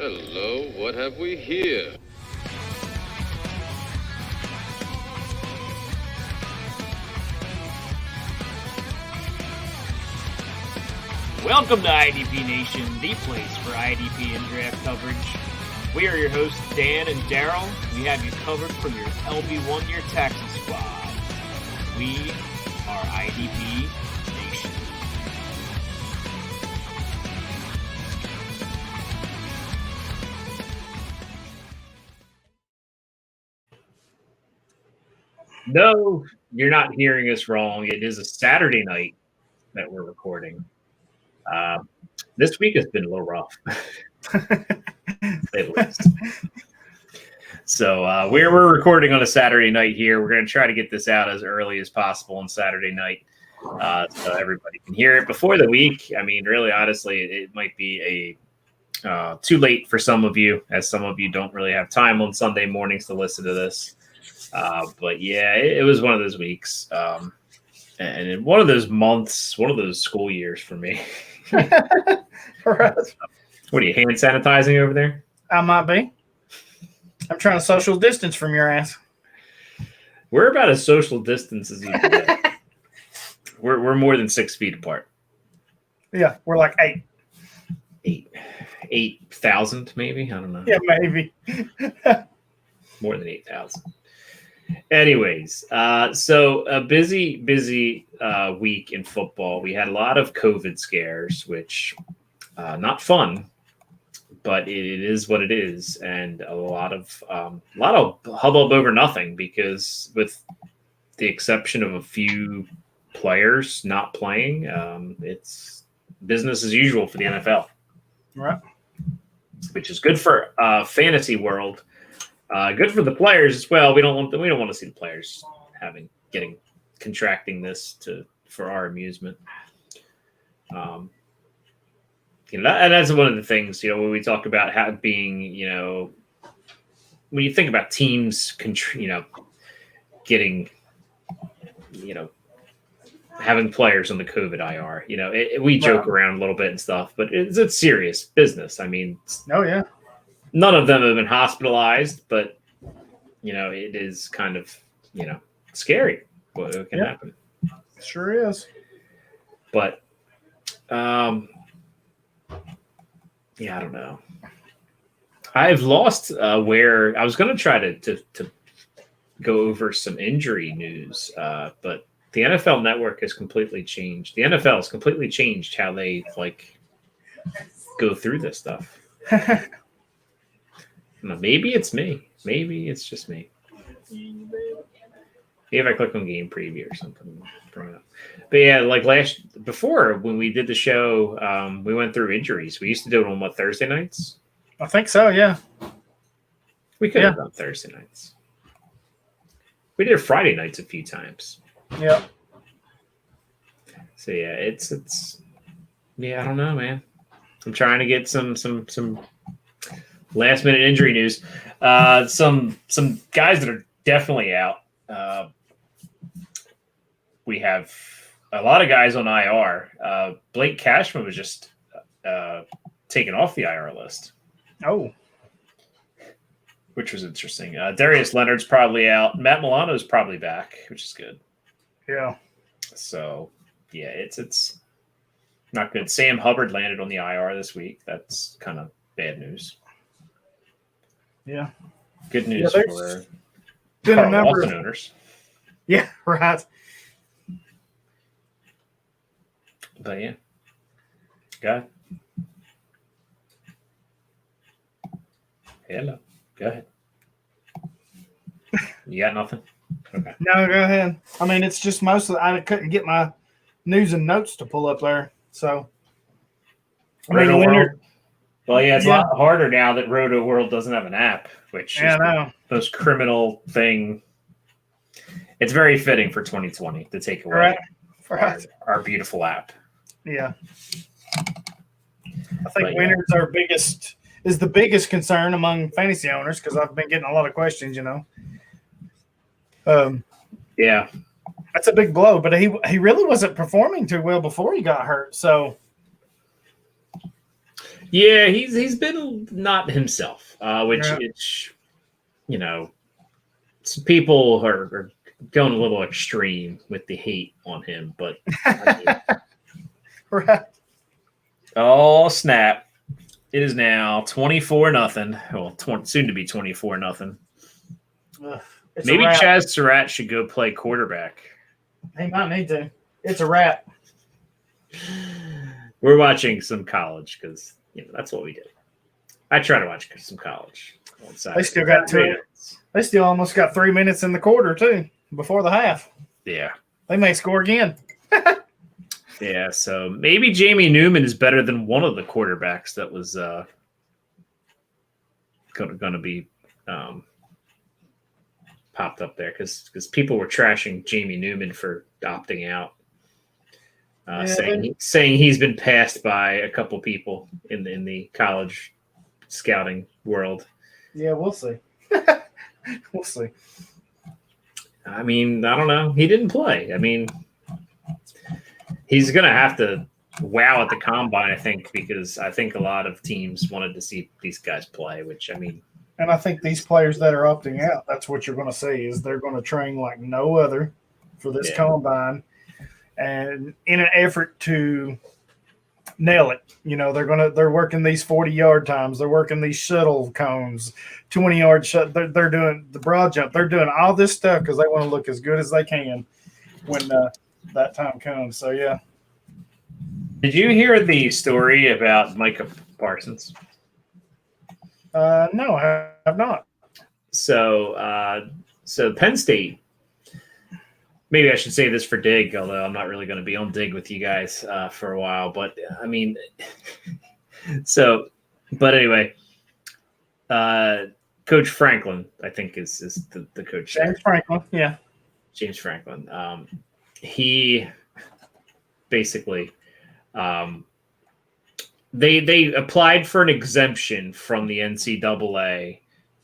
Hello, what have we here? Welcome to IDP Nation, the place for IDP and draft coverage. We are your hosts, Dan and Darrell. We have you covered from your LB one-year taxi squad. We are IDP Nation. No, you're not hearing us wrong. It is a Saturday night that we're recording. This week has been a little rough, at least. So we're recording on a Saturday night here. We're going to try to get this out as early as possible on Saturday night so everybody can hear it before the week. I mean, really, honestly, it might be too late for some of you, as some of you don't really have time on Sunday mornings to listen to this. But yeah, it was one of those weeks. And one of those months, one of those school years for me. Right. What are you, hand sanitizing over there? I might be. I'm trying to social distance from your ass. We're about as social distance as you can get. We're more than 6 feet apart. Yeah, we're like 8,000 maybe. I don't know. Yeah, maybe. More than 8,000. Anyways, so a busy week in football. We had a lot of COVID scares, which not fun, but it is what it is, and a lot of hubbub over nothing, because with the exception of a few players not playing, it's business as usual for the NFL, Right? which is good for fantasy world. Good for the players as well. We don't want to see the players contracting this for our amusement. And that's one of the things, when we talk about how being, when you think about teams, getting, having players on the COVID IR, we joke around a little bit and stuff, but it's serious business. I mean, Oh yeah. none of them have been hospitalized, but it is kind of scary what can happen. Sure is. But I don't know. I've lost where I was going to try to go over some injury news, but the NFL Network has completely changed. The NFL has completely changed how they go through this stuff. Maybe it's me. Maybe it's just me. Maybe if I click on game preview or something. But yeah, before when we did the show, we went through injuries. We used to do it on Thursday nights? I think so, yeah. We could have done Thursday nights. We did Friday nights a few times. Yeah. So yeah, it's I don't know, man. I'm trying to get some last minute injury news. Some guys that are definitely out. We have a lot of guys on IR. Blake Cashman was just taken off the IR list. Oh. Which was interesting. Darius Leonard's probably out. Matt Milano's probably back, which is good. Yeah. So yeah, it's not good. Sam Hubbard landed on the IR this week. That's kind of bad news. Yeah. Good news for Carl Lawson owners. Yeah, right. But yeah. Go ahead. Hello. Go ahead. You got nothing? Okay. No, go ahead. I mean, it's just I couldn't get my news and notes to pull up there. So Roto World. Well, yeah, it's a lot harder now that Roto World doesn't have an app, which is the most criminal thing. It's very fitting for 2020 to take away our beautiful app. Yeah. I think winners is the biggest concern among fantasy owners, because I've been getting a lot of questions, Yeah. That's a big blow, but he really wasn't performing too well before he got hurt. So Yeah, he's been not himself, which Yeah. you know, some people are going a little extreme with the hate on him, but I mean, Right. oh snap! It is now 24-0. Well, soon to be 24-0. Ugh, it's Maybe a wrap. Chaz Surratt should go play quarterback. He might need to. It's a wrap. We're watching some college because that's what we do. I try to watch some college. On Saturday. They still got two. They still almost got 3 minutes in the quarter too, before the half. Yeah. They may score again. Yeah, so maybe Jamie Newman is better than one of the quarterbacks that was going to be popped up there because people were trashing Jamie Newman for opting out, saying he's been passed by a couple people in the college scouting world. Yeah, we'll see. We'll see. I mean, I don't know. He didn't play. I mean, he's going to have to wow at the combine, I think, because I think a lot of teams wanted to see these guys play, which, I mean. And I think these players that are opting out, that's what you're going to see is they're going to train like no other for this combine. And in an effort to nail it, they're working these 40-yard times. They're working these shuttle cones, 20-yard shut. They're doing the broad jump. They're doing all this stuff because they want to look as good as they can when that time comes. So, yeah. Did you hear the story about Micah Parsons? No, I have not. So Penn State, maybe I should say this for Dig, although I'm not really going to be on Dig with you guys for a while. But, I mean, but anyway, Coach Franklin, I think, is the coach. James Franklin, yeah. James Franklin. He basically they applied for an exemption from the NCAA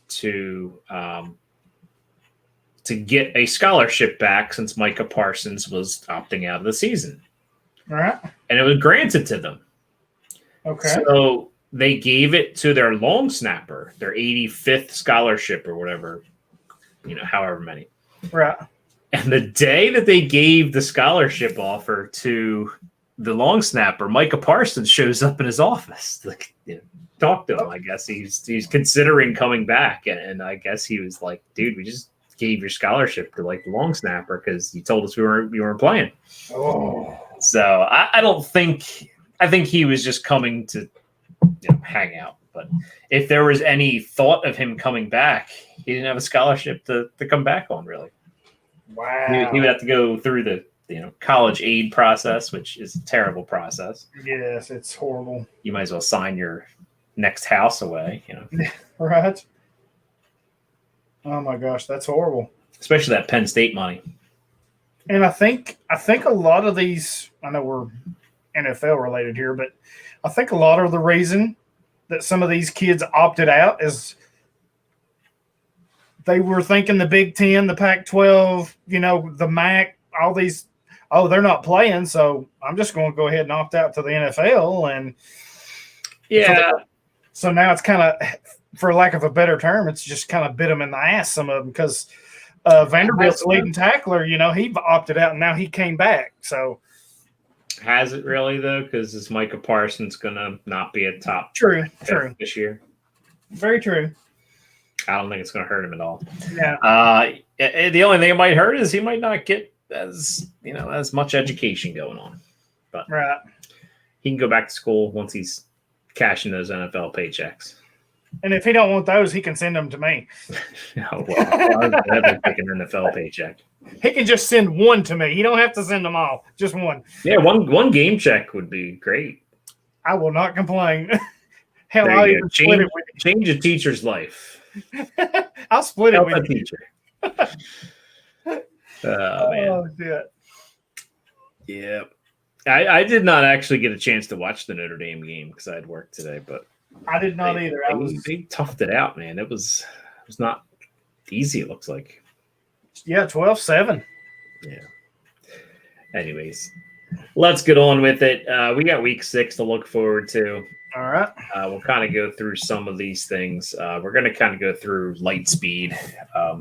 to get a scholarship back since Micah Parsons was opting out of the season. All right. And it was granted to them. Okay. So they gave it to their long snapper, their 85th scholarship or whatever, however many. Right. And the day that they gave the scholarship offer to the long snapper, Micah Parsons shows up in his office. Talk to him. I guess he's considering coming back, and I guess he was like, "Dude, we just gave your scholarship to the long snapper because you told us you weren't playing." Oh. So I think he was just coming to hang out. But if there was any thought of him coming back, he didn't have a scholarship to come back on, really. Wow. He would have to go through the college aid process, which is a terrible process. Yes, it's horrible. You might as well sign your next house away, Right. Oh my gosh, that's horrible. Especially that Penn State money. And I think a lot of these, I know we're NFL related here, but I think a lot of the reason that some of these kids opted out is they were thinking the Big Ten, the Pac-12, the MAC, all these, they're not playing, so I'm just going to go ahead and opt out to the NFL. And yeah. So now it's kind of, for lack of a better term, it's just kind of bit them in the ass, some of them, because Vanderbilt's leading tackler, he opted out and now he came back. So has it really though? Because is Micah Parsons going to not be a top true this year? Very true. I don't think it's going to hurt him at all. Yeah. The only thing it might hurt is he might not get as much education going on. But right. He can go back to school once he's cashing those NFL paychecks. And if he don't want those, he can send them to me. Oh, well, I was never taking an NFL paycheck. He can just send one to me. He don't have to send them all. Just one. Yeah, one game check would be great. I will not complain. Hell, I'll even split it with you. Change a teacher's life. I'll split Help it with a teacher. Oh, shit. Yeah. I did not actually get a chance to watch the Notre Dame game because I had work today, but I did not either. They toughed it out, man. It was not easy, it looks like. Yeah, 12-7. Yeah. Anyways, let's get on with it. We got week 6 to look forward to. All right. We'll kind of go through some of these things. We're going to kind of go through light speed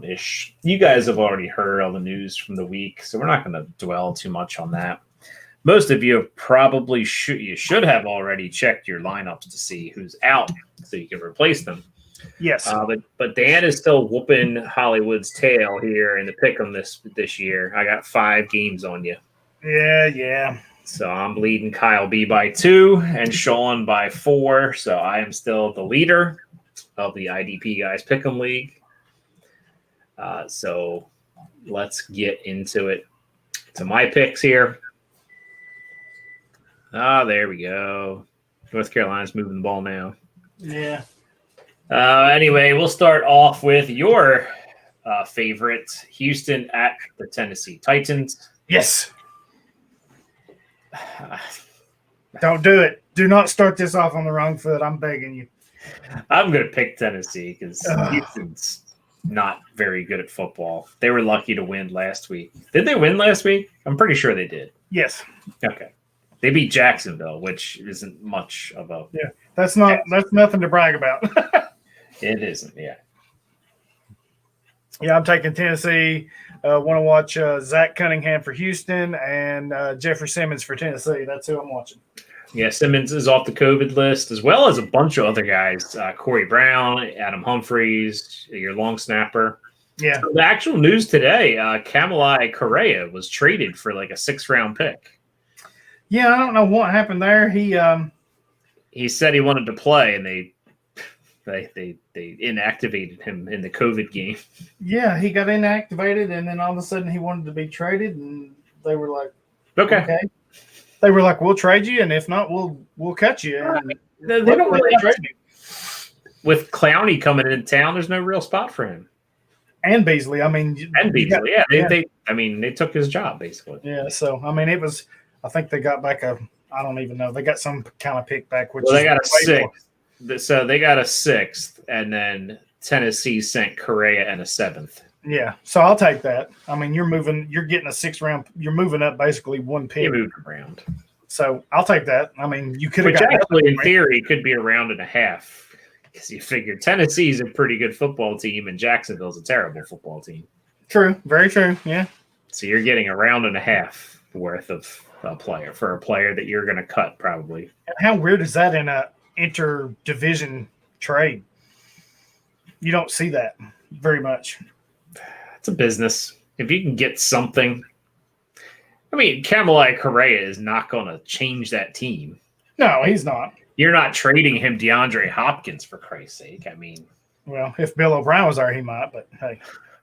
ish. You guys have already heard all the news from the week, so we're not going to dwell too much on that. Most of you have probably should have already checked your lineups to see who's out so you can replace them. Yes. But Dan is still whooping Hollywood's tail here in the pick'em this year. I got 5 games on you. Yeah. So I'm leading Kyle B by 2 and Sean by 4. So I am still the leader of the IDP Guys Pick'em League. So let's get into it. To my picks here. There we go. North Carolina's moving the ball now. Yeah. Anyway, we'll start off with your favorite, Houston at the Tennessee Titans. Yes. Don't do it. Do not start this off on the wrong foot. I'm begging you. I'm going to pick Tennessee because Houston's not very good at football. They were lucky to win last week. Did they win last week? I'm pretty sure they did. Yes. Okay. They beat Jacksonville, which isn't much of a... Yeah. That's nothing to brag about. It isn't, yeah. Yeah, I'm taking Tennessee. Want to watch Zach Cunningham for Houston and Jeffrey Simmons for Tennessee. That's who I'm watching. Yeah, Simmons is off the COVID list, as well as a bunch of other guys. Corey Brown, Adam Humphreys, your long snapper. Yeah. So the actual news today, Kamalai Correa was traded for like a 6th-round pick. Yeah, I don't know what happened there. He said he wanted to play, and they inactivated him in the COVID game. Yeah, he got inactivated, and then all of a sudden he wanted to be traded, and they were like, Okay. They were like, we'll trade you, and if not, we'll cut you. And They don't really trade you. With Clowney coming in town, there's no real spot for him. And Beasley, They took his job basically. Yeah, so I think they got back I don't even know. They got some kind of pick back. They got a 6th. So they got a 6th, and then Tennessee sent Correa and a 7th. Yeah, so I'll take that. I mean, you're getting a 6th-round. You're moving up basically one pick. You moved around. So I'll take that. I mean, you could have got actually, in theory, could be a round and a half because you figure Tennessee's a pretty good football team and Jacksonville's a terrible football team. True, very true. Yeah. So you're getting a round and a half worth of a player that you're going to cut probably. And how weird is that in a inter-division trade? You don't see that very much. It's a business. If you can get something. I mean, Kamalai Correa is not going to change that team. No, he's not. You're not trading him DeAndre Hopkins, for Christ's sake. I mean. Well, if Bill O'Brien was there, he might, but hey.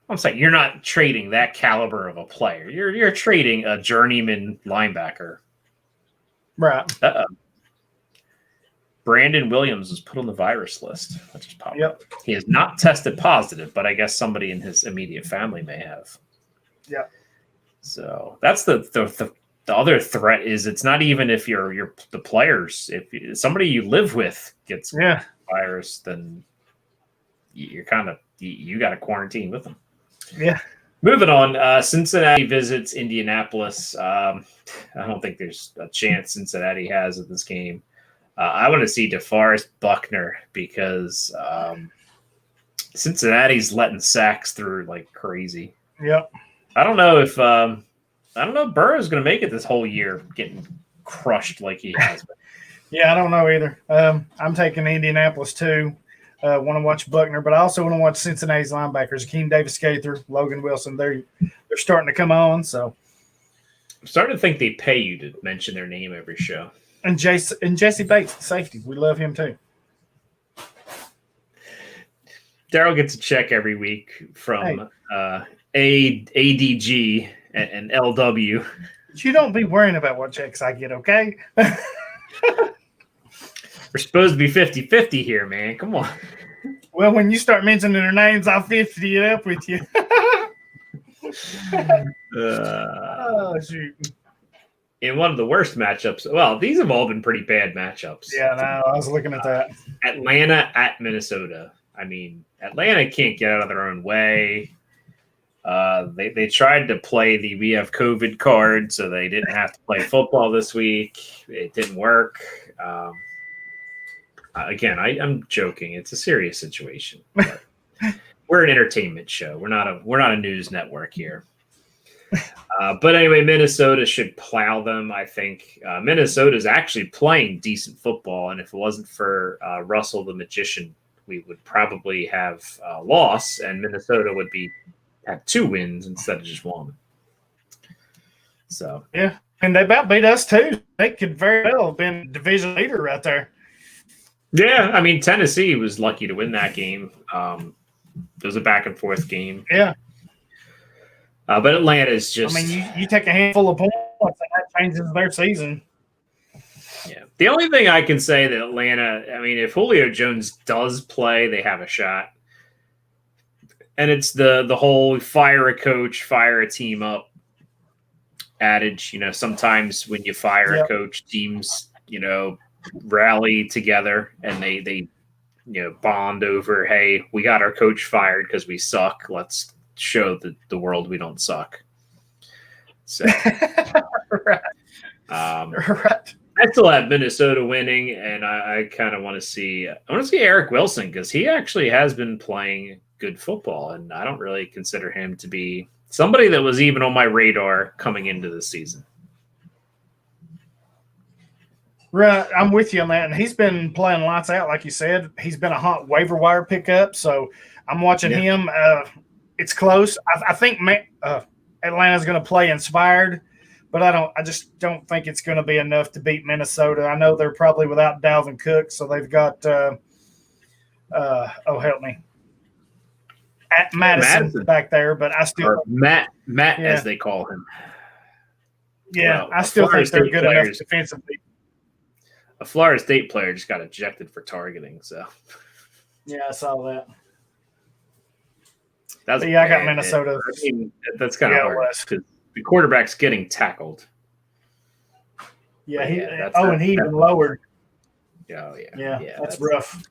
I'm saying you're not trading that caliber of a player. You're trading a journeyman linebacker. Right. Uh-oh. Brandon Williams was put on the virus list. That just popped up. He has not tested positive, but I guess somebody in his immediate family may have. Yeah. So that's the other threat is it's not even if you're the players. If somebody you live with gets virus, then you're kind of you got to quarantine with them. Yeah. Moving on, Cincinnati visits Indianapolis. I don't think there's a chance Cincinnati has in this game. I want to see DeForest Buckner because Cincinnati's letting sacks through like crazy. Yep. I don't know if Burrow's going to make it this whole year getting crushed like he has been. Yeah, I don't know either. I'm taking Indianapolis too. Want to watch Buckner, but I also want to watch Cincinnati's linebackers, Akeem Davis-Gaither, Logan Wilson. They're starting to come on. So I'm starting to think they pay you to mention their name every show. And Jesse Bates, the safety. We love him too. Darrell gets a check every week from ADG and LW. You don't be worrying about what checks I get, okay? We're supposed to be 50-50 here, man. Come on. Well, when you start mentioning their names, I'll 50 it up with you. Oh, shoot. In one of the worst matchups. Well, these have all been pretty bad matchups. Yeah, no, I was looking at that. Atlanta at Minnesota. I mean, Atlanta can't get out of their own way. They tried to play the we have COVID card, so they didn't have to play football this week. It didn't work. Again, I'm joking. It's a serious situation. But we're an entertainment show. We're not a news network here. But anyway, Minnesota should plow them. I think Minnesota is actually playing decent football, and if it wasn't for Russell the Magician, we would probably have a loss, and Minnesota would have 2 wins instead of just 1. So yeah, and they about beat us too. They could very well have been division leader right there. yeah, I mean Tennessee was lucky to win that game. It was a back and forth game. Yeah. But Atlanta is just. I mean, you take a handful of points and that changes their season. Yeah. The only thing I can say that Atlanta, I mean, if Julio Jones does play, they have a shot. And it's the whole fire a coach, fire a team up adage. Sometimes when you fire a coach, teams, rally together and they bond over, hey, we got our coach fired because we suck. Let's show the world we don't suck. So right. Right. I still have Minnesota winning, and I kind of want to see Eric Wilson because he actually has been playing good football, and I don't really consider him to be somebody that was even on my radar coming into the season. Right, I'm with you on that, and he's been playing lights out, like you said. He's been a hot waiver wire pickup, so I'm watching him. It's close. I think Atlanta's going to play inspired, but I just don't think it's going to be enough to beat Minnesota. I know they're probably without Dalvin Cook, so they've got help me, Madison back there. But I still Matt as they call him. Yeah, I still think they're good enough defensively. A Florida State player just got ejected for targeting. So yeah, I saw that. I got Minnesota. I mean, that's kind of hard because the quarterback's getting tackled. Yeah, and he even lowered. Oh, yeah. That's rough.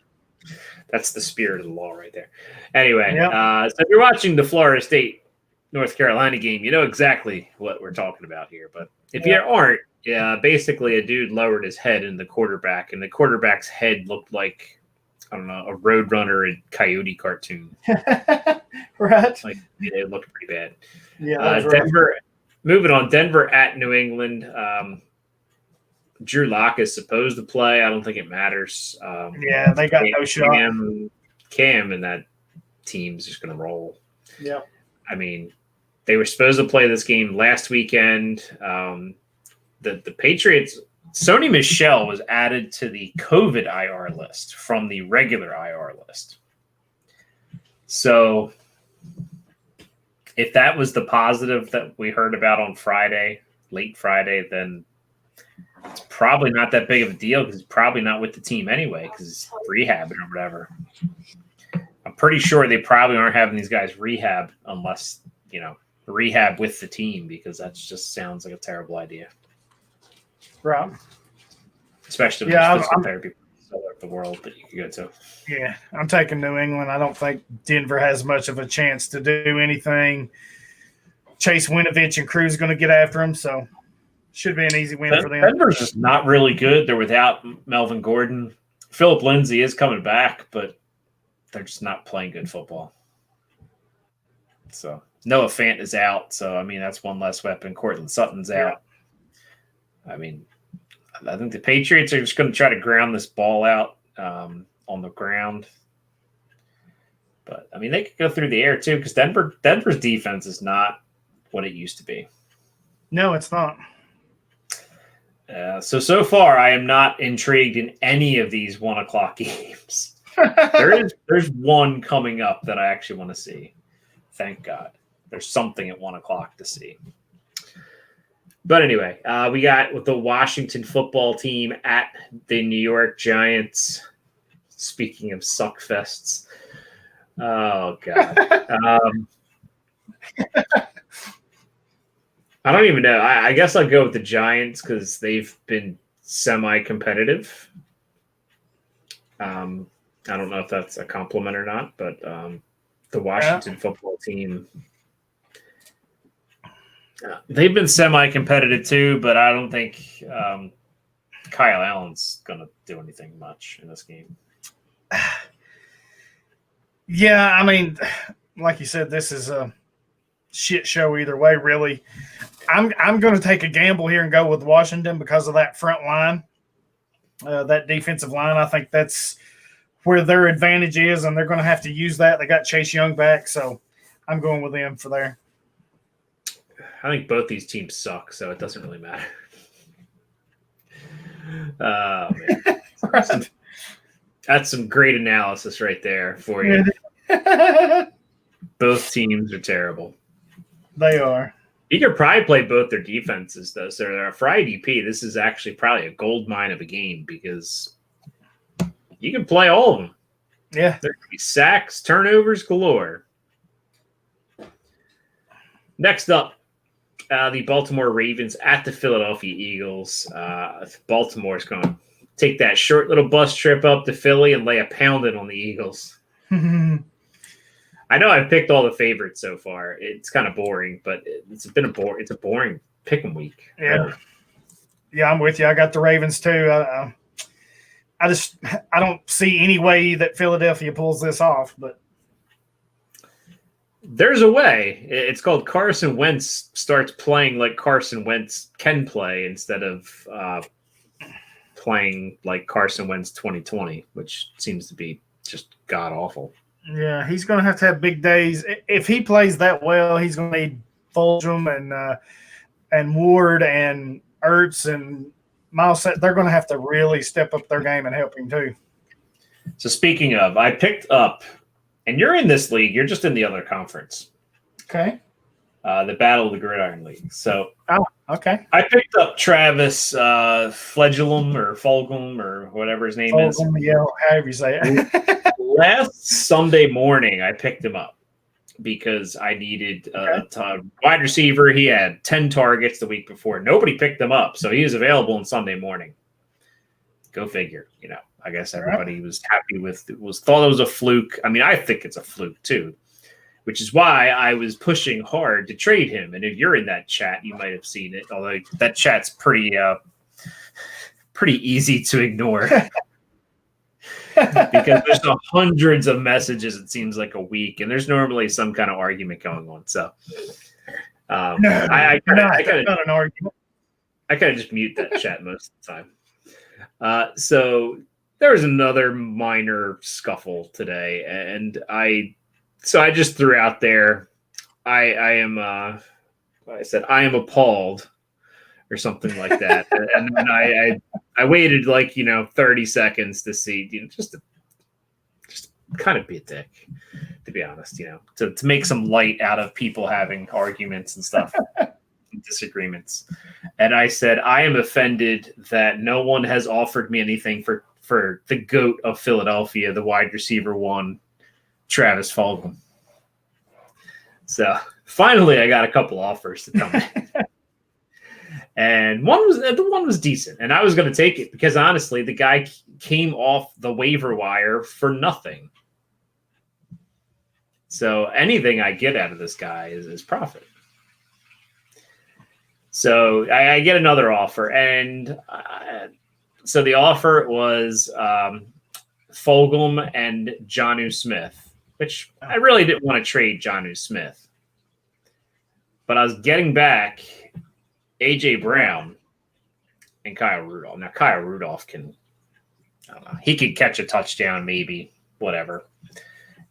That's the spirit of the law right there. Anyway, so if you're watching the Florida State North Carolina game, you know exactly what we're talking about here. But if you aren't, basically a dude lowered his head in the quarterback, and the quarterback's head looked like, I don't know, a Roadrunner and Coyote cartoon. Right. Like, it looked pretty bad. Yeah. Denver, moving on, Denver at New England. Drew Lock is supposed to play. I don't think it matters. They got no shot. Cam and that team's just going to roll. Yeah. I mean, they were supposed to play this game last weekend. The Patriots, Sony Michel was added to the COVID IR list from the regular IR list. So if that was the positive that we heard about on Friday, late Friday, then it's probably not that big of a deal because he's probably not with the team anyway because he's rehabbing or whatever. I'm pretty sure they probably aren't having these guys rehab unless, rehab with the team because that just sounds like a terrible idea. Right. Especially when there's physical therapy all over the world that you could go to. Yeah, I'm taking New England. I don't think Denver has much of a chance to do anything. Chase Winovich and Cruz going to get after him, so should be an easy win for them. Denver's just not really good. They're without Melvin Gordon. Philip Lindsay is coming back, but they're just not playing good football. So Noah Fant is out, so I mean that's one less weapon. Cortland Sutton's out. I mean, I think the Patriots are just going to try to ground this ball out on the ground. But, I mean, they could go through the air, too, because Denver's defense is not what it used to be. No, it's not. So far, I am not intrigued in any of these 1 o'clock games. There's one coming up that I actually want to see. Thank God. There's something at 1 o'clock to see. But anyway, we got the Washington football team at the New York Giants. Speaking of suckfests. Oh, God. I don't even know. I guess I'll go with the Giants because they've been semi-competitive. I don't know if that's a compliment or not, but the Washington football team – they've been semi-competitive too, but I don't think Kyle Allen's going to do anything much in this game. Yeah, I mean, like you said, this is a shit show either way, really. I'm going to take a gamble here and go with Washington because of that front line, that defensive line. I think that's where their advantage is, and they're going to have to use that. They got Chase Young back, so I'm going with them for there. I think both these teams suck, so it doesn't really matter. Man. Right. That's some great analysis right there for you. Both teams are terrible. They are. You could probably play both their defenses, though. So for IDP, this is actually probably a gold mine of a game because you can play all of them. Yeah. There could be sacks, turnovers galore. Next up, the Baltimore Ravens at the Philadelphia Eagles. Baltimore's going to take that short little bus trip up to Philly and lay a pounding on the Eagles. I know I've picked all the favorites so far. It's kind of boring, but it's a boring pick 'em week. Yeah. Really. Yeah, I'm with you. I got the Ravens too. I don't see any way that Philadelphia pulls this off, but there's a way. It's called Carson Wentz starts playing like Carson Wentz can play instead of playing like Carson Wentz 2020, which seems to be just god awful. yeah, he's going to have big days. If he plays that well, he's going to need Fulgham and Ward and Ertz and Miles. They're going to have to really step up their game and help him too. So speaking of, I picked up, and you're in this league. You're just in the other conference. Okay. The Battle of the Gridiron League. So okay. I picked up Travis Fulgham or whatever his name is. Yeah, however you say it. Last Sunday morning, I picked him up because I needed a wide receiver. He had 10 targets the week before. Nobody picked him up, so he was available on Sunday morning. Go figure. I guess everybody was happy thought it was a fluke. I mean, I think it's a fluke too, which is why I was pushing hard to trade him. And if you're in that chat, you might have seen it, although that chat's pretty easy to ignore. Because there's hundreds of messages, it seems like a week, and there's normally some kind of argument going on. So I kind of just mute that chat most of the time. So there was another minor scuffle today, and I just threw out there, I said I am appalled or something like that. And then I waited 30 seconds to see, just kind of be a dick, to be honest, to make some light out of people having arguments and stuff, and disagreements. And I said, I am offended that no one has offered me anything for the GOAT of Philadelphia, the wide receiver one, Travis Fulgham. So finally I got a couple offers to come in. And the one was decent, and I was going to take it because honestly, the guy came off the waiver wire for nothing. So anything I get out of this guy is profit. So I get another offer, and so the offer was Fulgham and Jonnu Smith, which I really didn't want to trade Jonnu Smith, but I was getting back A.J. Brown and Kyle Rudolph. Now, Kyle Rudolph he could catch a touchdown, maybe, whatever.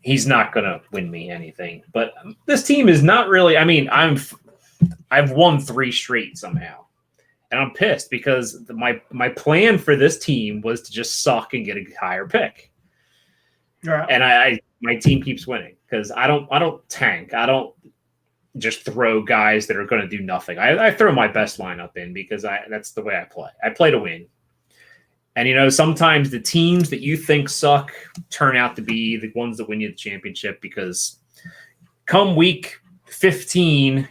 He's not going to win me anything. But this team is not really – I mean, I've won 3 straight somehow. And I'm pissed because my plan for this team was to just suck and get a higher pick. Right. And my team keeps winning because I don't tank. I don't just throw guys that are going to do nothing. I throw my best lineup in because that's the way I play. I play to win. And, sometimes the teams that you think suck turn out to be the ones that win you the championship because come week 15,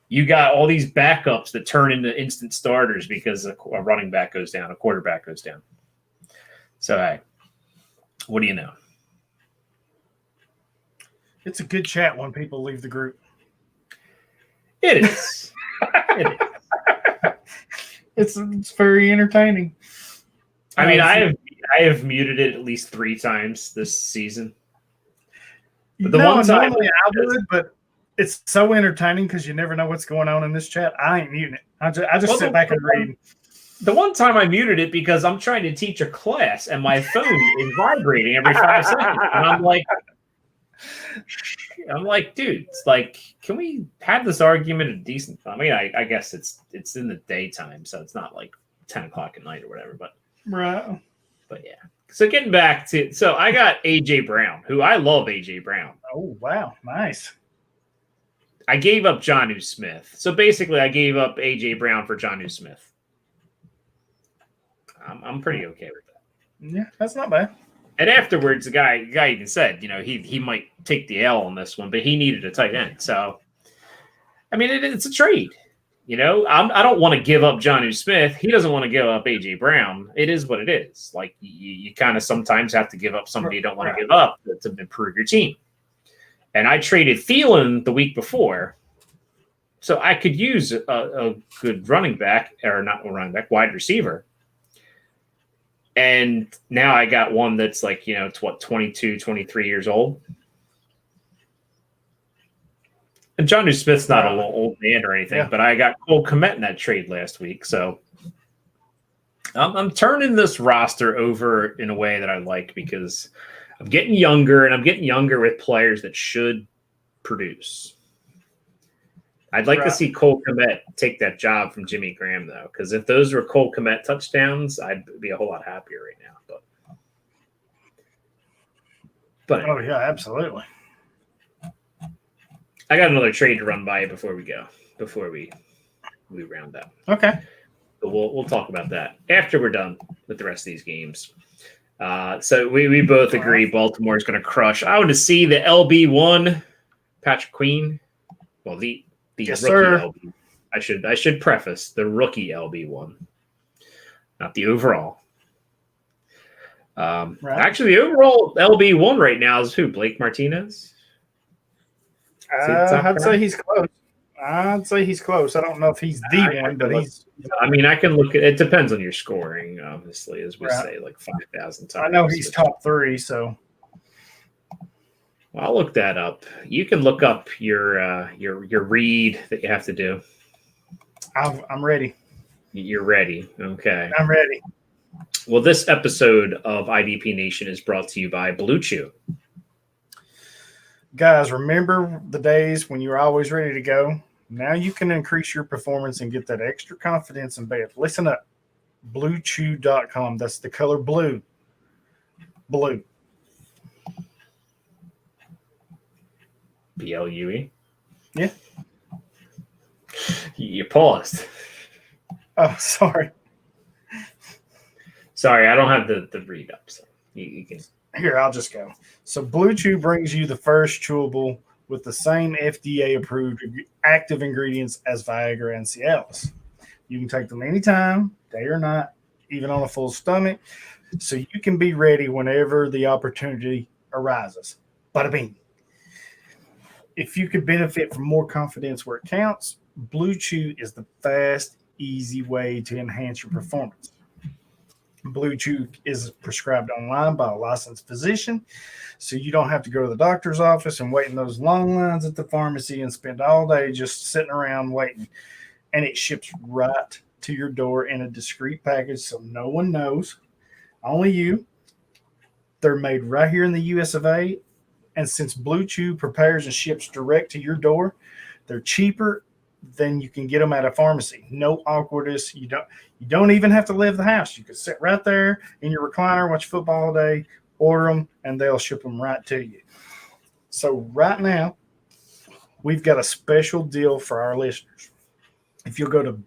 you got all these backups that turn into instant starters because a running back goes down, a quarterback goes down. So, hey, what do you know? It's a good chat when people leave the group. It is. It is. It's very entertaining. I mean, I have muted it at least 3 times this season. But the one time normally I would, but it's so entertaining because you never know what's going on in this chat. I ain't muting it. I just sit back and read. The one time I muted it because I'm trying to teach a class and my phone is vibrating every 5 seconds, and I'm like, dude, it's like, can we have this argument at a decent time? I mean, I guess it's in the daytime, so it's not like 10 o'clock at night or whatever, but right. But yeah. So getting back to, so I got AJ Brown, who I love AJ Brown. Oh, wow. Nice. I gave up Jonnu Smith. So basically I gave up AJ Brown for Jonnu Smith. I'm pretty okay with that. Yeah, that's not bad. And afterwards, the guy even said, he might take the L on this one, but he needed a tight end. So, I mean, it's a trade. I don't want to give up Jonnu Smith. He doesn't want to give up AJ Brown. It is what it is. Like you kind of sometimes have to give up somebody you don't want to give up to improve your team. And I traded Thielen the week before, so I could use a good running back, or not a running back, wide receiver. And now I got one that's like, it's 22, 23 years old. And Jonnu Smith's not an old man or anything, but I got Cole Kmet in that trade last week. So I'm turning this roster over in a way that I like because I'm getting younger, and I'm getting younger with players that should produce. I'd like to see Cole Kmet take that job from Jimmy Graham, though, because if those were Cole Kmet touchdowns, I'd be a whole lot happier right now. But oh yeah, absolutely. I got another trade to run by you before we round up. Okay. So we'll talk about that after we're done with the rest of these games. So we both agree Baltimore is going to crush. I want to see the LB1, Patrick Queen. Well, the yes, rookie sir. LB. I should preface the rookie LB1, not the overall. Actually, the overall LB1 right now is who? Blake Martinez. I'd say he's close. I don't know if he's the one, but he's. I mean, I can look at it. Depends on your scoring, obviously, as we say, like 5,000 times. I know he's top 3, so. Well, I'll look that up. You can look up your read that you have to do. I'm ready. You're ready. Okay. I'm ready. Well, this episode of IDP Nation is brought to you by Blue Chew. Guys, remember the days when you were always ready to go? Now you can increase your performance and get that extra confidence in bed. Listen up. BlueChew.com. That's the color blue. Blue. BLUE? Yeah. You paused. Oh, sorry. Sorry, I don't have the read up. So you can. Here, I'll just go. So Blue Chew brings you the first chewable with the same FDA-approved active ingredients as Viagra and Cialis. You can take them anytime, day or night, even on a full stomach, so you can be ready whenever the opportunity arises. Bada bing. If you could benefit from more confidence where it counts, Blue Chew is the fast, easy way to enhance your performance. Blue Chew is prescribed online by a licensed physician, so you don't have to go to the doctor's office and wait in those long lines at the pharmacy and spend all day just sitting around waiting. And it ships right to your door in a discreet package so no one knows, only you. They're made right here in the US of A, and since Blue Chew prepares and ships direct to your door, they're cheaper than you can get them at a pharmacy. No awkwardness. You don't even have to leave the house. You can sit right there in your recliner, watch football all day, order them, and they'll ship them right to you. So right now, we've got a special deal for our listeners. If you'll go to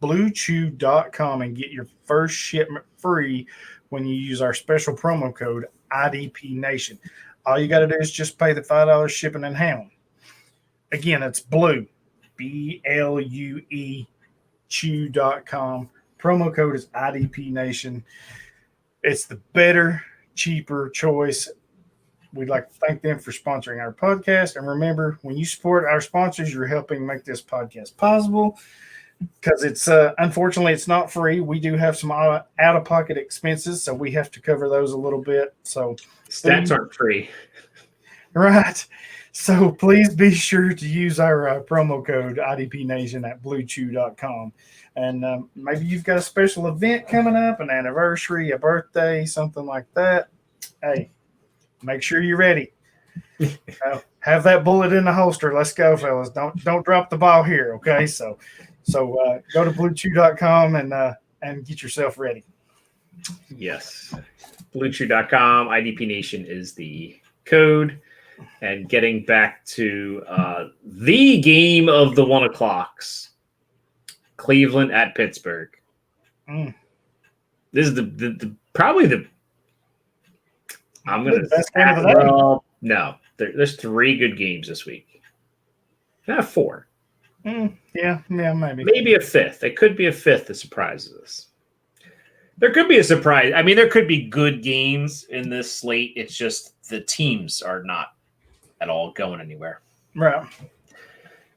BlueChew.com and get your first shipment free when you use our special promo code IDP Nation. All you got to do is just pay the $5 shipping and handling. Again, it's Blue. BLUE chew.com. Promo code is IDP Nation. It's the better, cheaper choice. We'd like to thank them for sponsoring our podcast. And remember, when you support our sponsors, you're helping make this podcast possible. because it's unfortunately it's not free. We do have some out of pocket expenses, so we have to cover those a little bit. So Stats aren't free. Right. So please be sure to use our promo code IDP Nation at bluechew.com. And maybe you've got a special event coming up, an anniversary, a birthday, something like that. Hey, make sure you're ready. Have that bullet in the holster. Let's go, fellas. Don't drop the ball here, okay? So go to bluechew.com and get yourself ready. Yes. Bluechew.com. IDP Nation is the code. And getting back to the game of the 1 o'clocks, Cleveland at Pittsburgh. This is the probably the. I'm gonna. Best game of the day. Well, no, there's 3 good games this week. Not 4. Yeah, maybe. Maybe a 5th. It could be a 5th that surprises us. There could be a surprise. I mean, there could be good games in this slate. It's just the teams are not at all going anywhere. Right.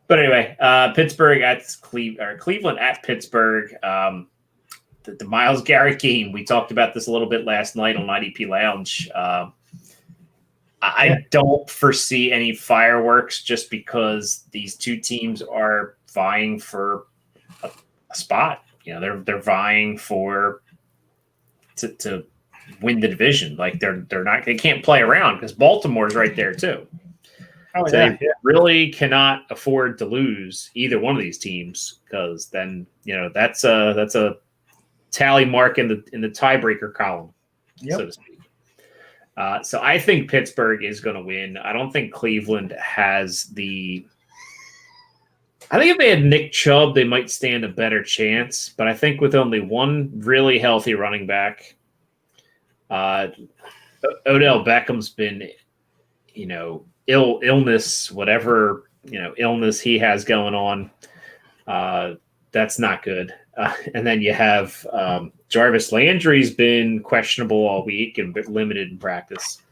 But anyway, Pittsburgh at Cleveland at Pittsburgh. The Myles Garrett game. We talked about this a little bit last night on IDP Lounge. I don't foresee any fireworks just because these two teams are vying for a spot. You know, they're vying for to win the division. Like they can't play around because Baltimore's right there too. Oh, so yeah. they really cannot afford to lose either one of these teams because then that's a tally mark in the tiebreaker column, so to speak. So I think Pittsburgh is going to win. I don't think Cleveland has the. I think if they had Nick Chubb, they might stand a better chance. But I think with only one really healthy running back, Odell Beckham's been, illness, whatever illness he has going on. That's not good. And then you have Jarvis Landry's been questionable all week and limited in practice.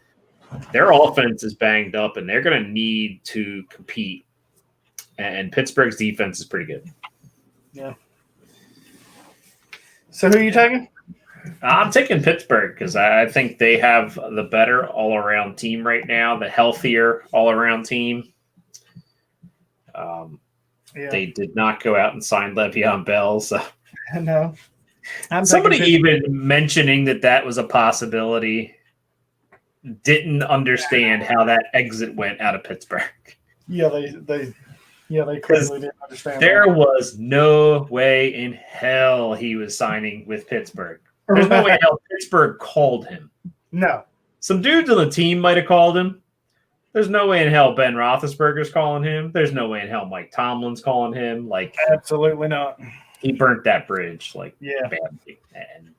Their offense is banged up, and they're going to need to compete. And Pittsburgh's defense is pretty good. Yeah. So who are you taking? I'm taking Pittsburgh because I think they have the better all-around team right now, the healthier all-around team. They did not go out and sign Le'Veon Bell. So no. Somebody even mentioning that was a possibility didn't understand how that exit went out of Pittsburgh. Yeah, they clearly didn't understand. There was no way in hell he was signing with Pittsburgh. There's no way in hell Pittsburgh called him. No. Some dudes on the team might have called him. There's no way in hell Ben Roethlisberger's calling him. There's no way in hell Mike Tomlin's calling him. Like, absolutely not. He burnt that bridge badly. And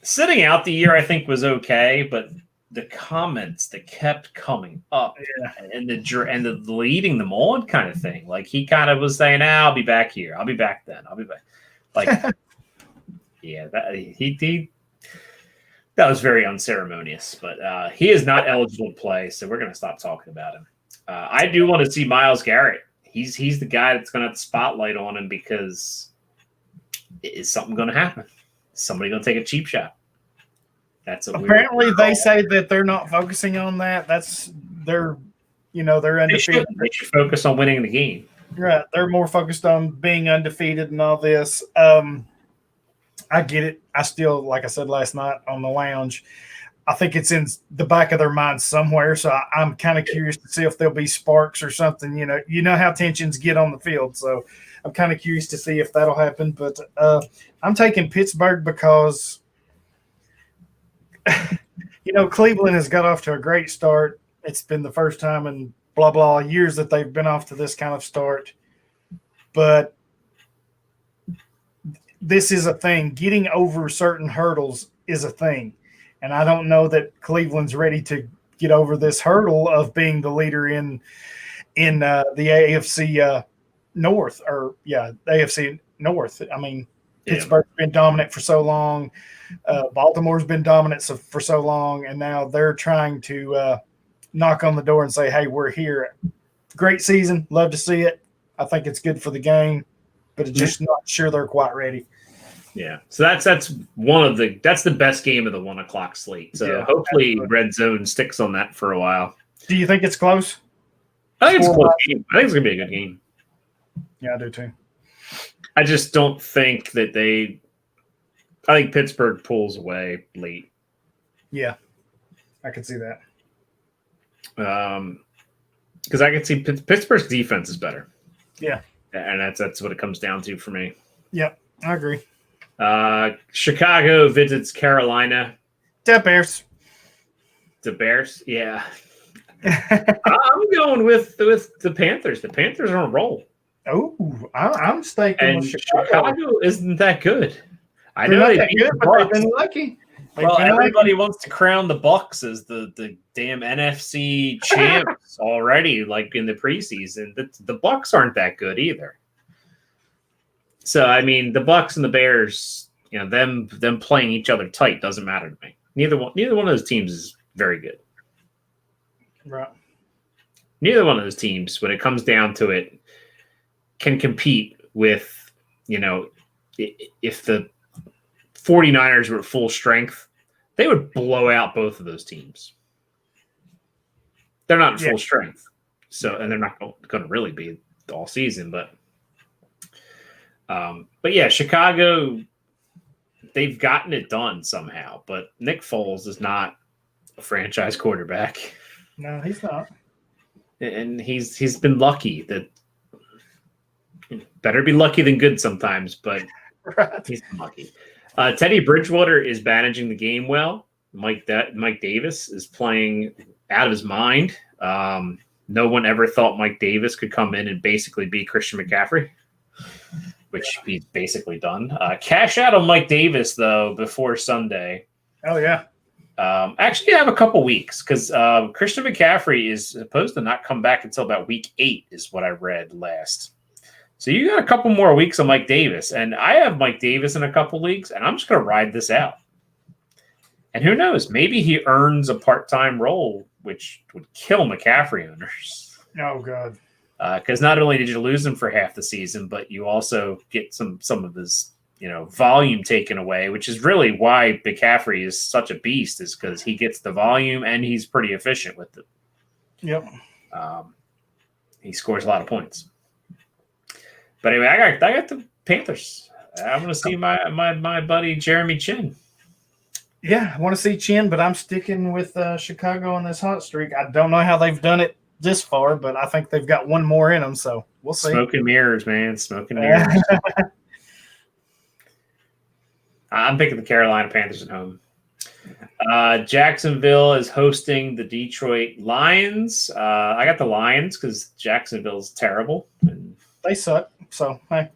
sitting out the year I think was okay, but the comments that kept coming up and the leading them on kind of thing, like he kind of was saying, "I'll be back here. I'll be back then. I'll be back." Like, that was very unceremonious, but he is not eligible to play, so we're going to stop talking about him. I do want to see Myles Garrett. He's the guy that's going to have the spotlight on him because is something going to happen? Is somebody going to take a cheap shot? That's apparently they say that they're not focusing on that. They're undefeated. They should focus on winning the game. Right. They're more focused on being undefeated and all this. I get it. I still, like I said last night on the lounge, I think it's in the back of their mind somewhere. So I'm kind of curious to see if there'll be sparks or something. You know how tensions get on the field. So I'm kind of curious to see if that'll happen. But I'm taking Pittsburgh because, Cleveland has got off to a great start. It's been the first time in blah, blah years that they've been off to this kind of start. But this is a thing. Getting over certain hurdles is a thing. And I don't know that Cleveland's ready to get over this hurdle of being the leader in the AFC North the AFC North. I mean, Pittsburgh's been dominant for so long. Baltimore's been dominant for so long. And now they're trying to knock on the door and say, hey, we're here. Great season. Love to see it. I think it's good for the game, but it's just not sure they're quite ready. Yeah, so that's the best game of the 1 o'clock slate. So hopefully Red Zone sticks on that for a while. Do you think it's close? I think it's a close game. I think it's gonna be a good game. Yeah, I do too. I just don't think that I think Pittsburgh pulls away late. Yeah, I can see that. Because I can see Pittsburgh's defense is better. Yeah, and that's what it comes down to for me. Yep, I agree. Chicago visits Carolina. The Bears. The Bears, yeah. I'm going with the Panthers. The Panthers are on a roll. Oh, I'm staking with Chicago isn't that good. I They're know not that good, but they've been lucky. Well, everybody wants to crown the Bucks as the damn NFC champs already, like in the preseason. The Bucks aren't that good either. So I mean, the Bucks and the Bears, them playing each other tight doesn't matter to me. Neither one of those teams is very good. Right. Neither one of those teams, when it comes down to it, can compete with, if the 49ers were at full strength, they would blow out both of those teams. They're not at full strength. So, and they're not going to really be all season, but yeah, Chicago, they've gotten it done somehow, but Nick Foles is not a franchise quarterback. No, he's not. And he's been lucky. That better be lucky than good sometimes, but he's been lucky. Teddy Bridgewater is managing the game well. Mike Davis is playing out of his mind. No one ever thought Mike Davis could come in and basically be Christian McCaffrey, which he's basically done. Cash out on Mike Davis, though, before Sunday. Oh, yeah. Actually, I have a couple weeks because Christian McCaffrey is supposed to not come back until about week 8 is what I read last. So you got a couple more weeks of Mike Davis, and I have Mike Davis in a couple leagues, and I'm just going to ride this out. And who knows? Maybe he earns a part-time role, which would kill McCaffrey owners. Oh, God. Because not only did you lose him for half the season, but you also get some of his volume taken away, which is really why McCaffrey is such a beast, is because he gets the volume and he's pretty efficient with it. Yep. He scores a lot of points. But anyway, I got the Panthers. I'm going to see my buddy Jeremy Chin. Yeah, I want to see Chin, but I'm sticking with Chicago on this hot streak. I don't know how they've done it this far, but I think they've got one more in them, so we'll see. Smoke and mirrors, man. Smoke and mirrors. I'm picking the Carolina Panthers at home. Jacksonville is hosting the Detroit Lions. I got the Lions because Jacksonville's terrible. And they suck. So, hey.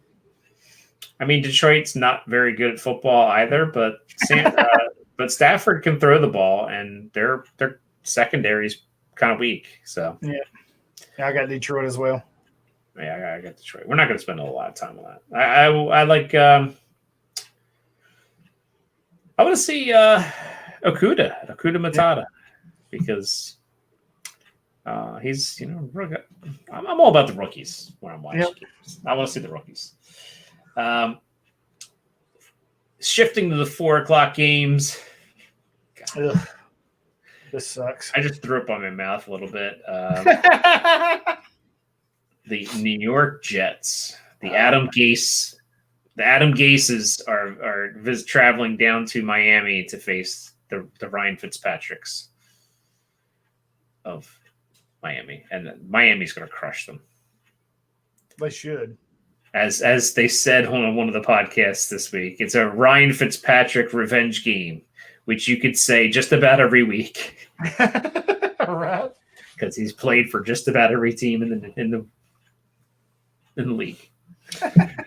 I mean, Detroit's not very good at football either, but but Stafford can throw the ball, and their secondary's kind of weak. So yeah, I got Detroit as well. Yeah, I got Detroit. We're not going to spend a lot of time on that. I like. I want to see Okuda Matata because he's I'm all about the rookies when I'm watching games. I want to see the rookies. Shifting to the 4:00 games. Ugh, this sucks. I just threw up on my mouth a little bit. The New York Jets, the Adam Gases are traveling down to Miami to face the Ryan Fitzpatricks of Miami, and Miami's going to crush them. They should. As they said on one of the podcasts this week, it's a Ryan Fitzpatrick revenge game, which you could say just about every week. Right. Because he's played for just about every team in the league.